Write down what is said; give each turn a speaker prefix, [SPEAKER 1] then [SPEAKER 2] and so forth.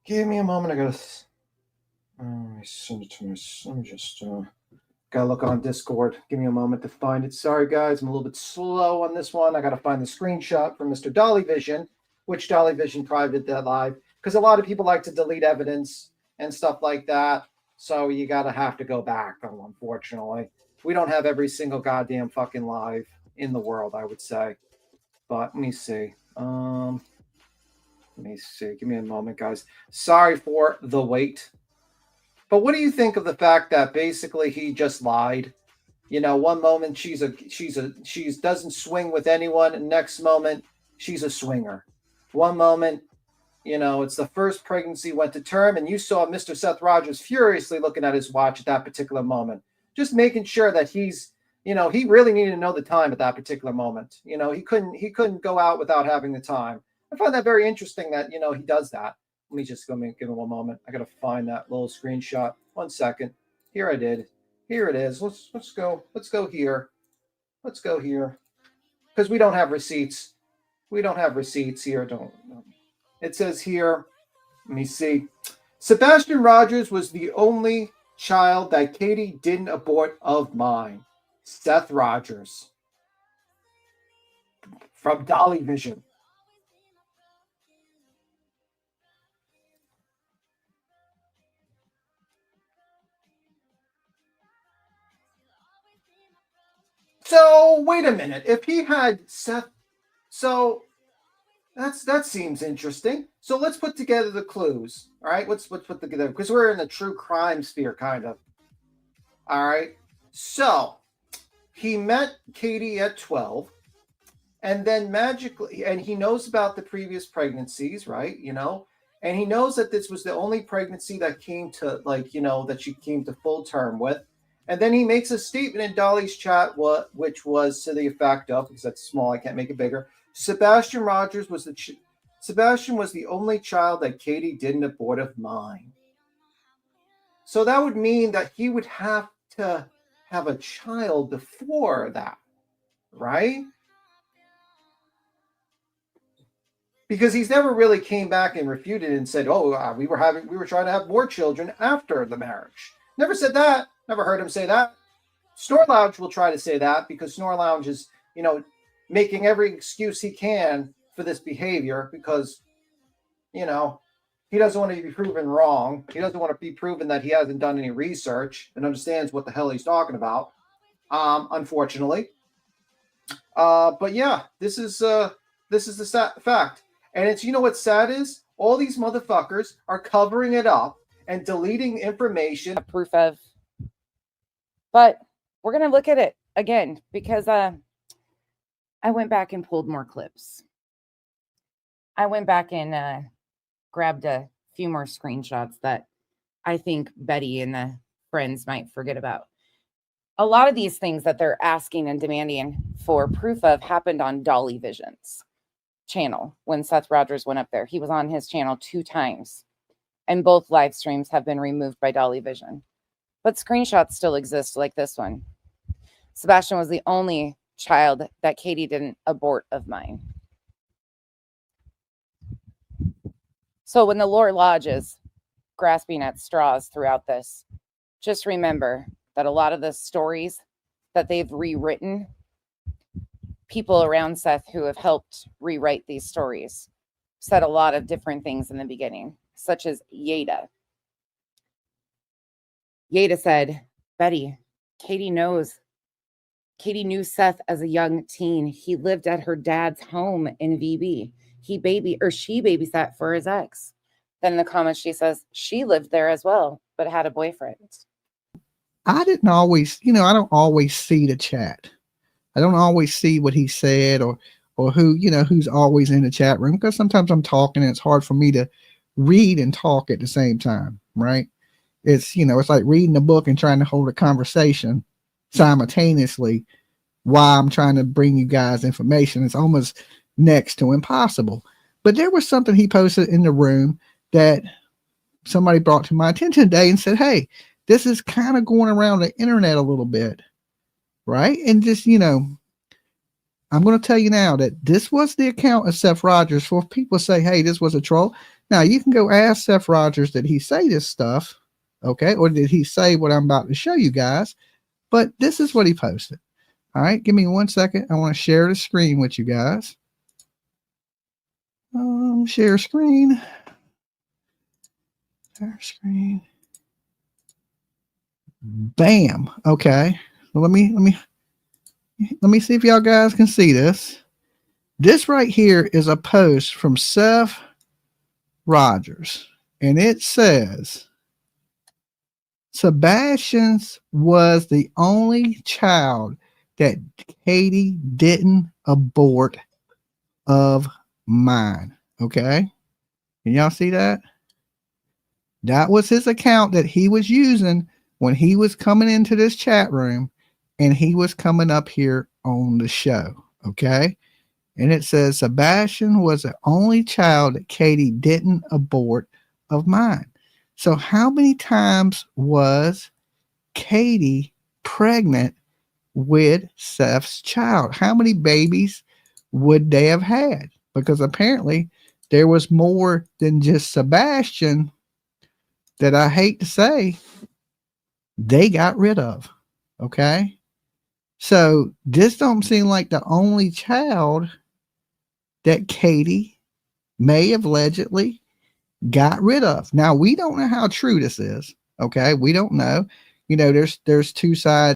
[SPEAKER 1] Give me a moment. I gotta. Let me send it to my. Let me just. Gotta look on Discord. Give me a moment to find it. Sorry, guys. I'm a little bit slow on this one. I gotta find the screenshot from Mr. Dolly Vision, which Dolly Vision private that live, because a lot of people like to delete evidence and stuff like that. So you gotta have to go back. Unfortunately, we don't have every single goddamn fucking live in the world, I would say. But let me see. Let me see. Give me a moment, guys. Sorry for the wait. But what do you think of the fact that basically he just lied? You know, one moment she doesn't swing with anyone, and next moment she's a swinger. One moment, you know, it's the first pregnancy went to term, and you saw Mr. Seth Rogers furiously looking at his watch at that particular moment, just making sure that he's, you know, he really needed to know the time at that particular moment. You know, he couldn't go out without having the time. I find that very interesting that, you know, he does that. Let me just give him one moment. I gotta find that little screenshot. 1 second. Here I did. Here it is. Let's go. Let's go here. Let's go here. Because we don't have receipts. We don't have receipts here. Don't. It says here. Let me see. Sebastian Rogers was the only child that Katie didn't abort of mine. Seth Rogers. From Dolly Vision. So wait a minute. If he had Seth, so that seems interesting. So let's put together the clues. All right, let's put together because we're in the true crime sphere, kind of. All right. So he met Katie at 12, and then magically, and he knows about the previous pregnancies, right? You know, and he knows that this was the only pregnancy that came to, like, you know, that she came to full term with. And then he makes a statement in Dolly's chat, which was to the effect of, because that's small, I can't make it bigger. Sebastian Rogers was Sebastian was the only child that Katie didn't abort of mine. So that would mean that he would have to have a child before that, right? Because he's never really came back and refuted and said, "Oh, we were trying to have more children after the marriage." Never said that. Never heard him say that. Snorlounge will try to say that because Snorlounge is, you know, making every excuse he can for this behavior because, you know, he doesn't want to be proven wrong. He doesn't want to be proven that he hasn't done any research and understands what the hell he's talking about. Unfortunately. But yeah, this is the fact. And it's, you know what's sad is? All these motherfuckers are covering it up and deleting information.
[SPEAKER 2] Proof of. But we're going to look at it again because I went back and pulled more clips. I went back and grabbed a few more screenshots that I think Betty and the friends might forget about. A lot of these things that they're asking and demanding for proof of happened on Dolly Vision's channel when Seth Rogers went up there. He was on his channel 2 times, and both live streams have been removed by Dolly Vision. But screenshots still exist like this one. Sebastian was the only child that Katie didn't abort of mine. So when the Lore Lodge is grasping at straws throughout this, just remember that a lot of the stories that they've rewritten, people around Seth who have helped rewrite these stories said a lot of different things in the beginning, such as Yeda. Yeda said, Betty, Katie knew Seth as a young teen. He lived at her dad's home in VB. She babysat for his ex. Then in the comments, she says she lived there as well, but had a boyfriend.
[SPEAKER 3] I didn't always, I don't always see the chat. I don't always see what he said or who, who's always in the chat room, because sometimes I'm talking and it's hard for me to read and talk at the same time, right? It's, it's like reading a book and trying to hold a conversation simultaneously while I'm trying to bring you guys information. It's almost next to impossible. But there was something he posted in the room that somebody brought to my attention today and said, hey, this is kind of going around the internet a little bit, right? And just, I'm going to tell you now that this was the account of Seth Rogers. For people say, hey, this was a troll, Now you can go ask Seth Rogers, did he say this stuff? Okay. Or did he say what I'm about to show you guys? But this is what he posted. All right. Give me 1 second. I want to share the screen with you guys. Share screen. Share screen. Bam. Okay. Well, let me see if y'all guys can see this. This right here is a post from Seth Rogers, and it says Sebastian's was the only child that Katie didn't abort of mine. Okay. Can y'all see that? That was his account that he was using when he was coming into this chat room and he was coming up here on the show. Okay. And it says Sebastian was the only child that Katie didn't abort of mine. So how many times was Katie pregnant with Seth's child? How many babies would they have had? Because apparently there was more than just Sebastian that, I hate to say, they got rid of. Okay. So this don't seem like the only child that Katie may have allegedly got rid of. Now, we don't know how true this is. Okay. We don't know. You know, there's two sides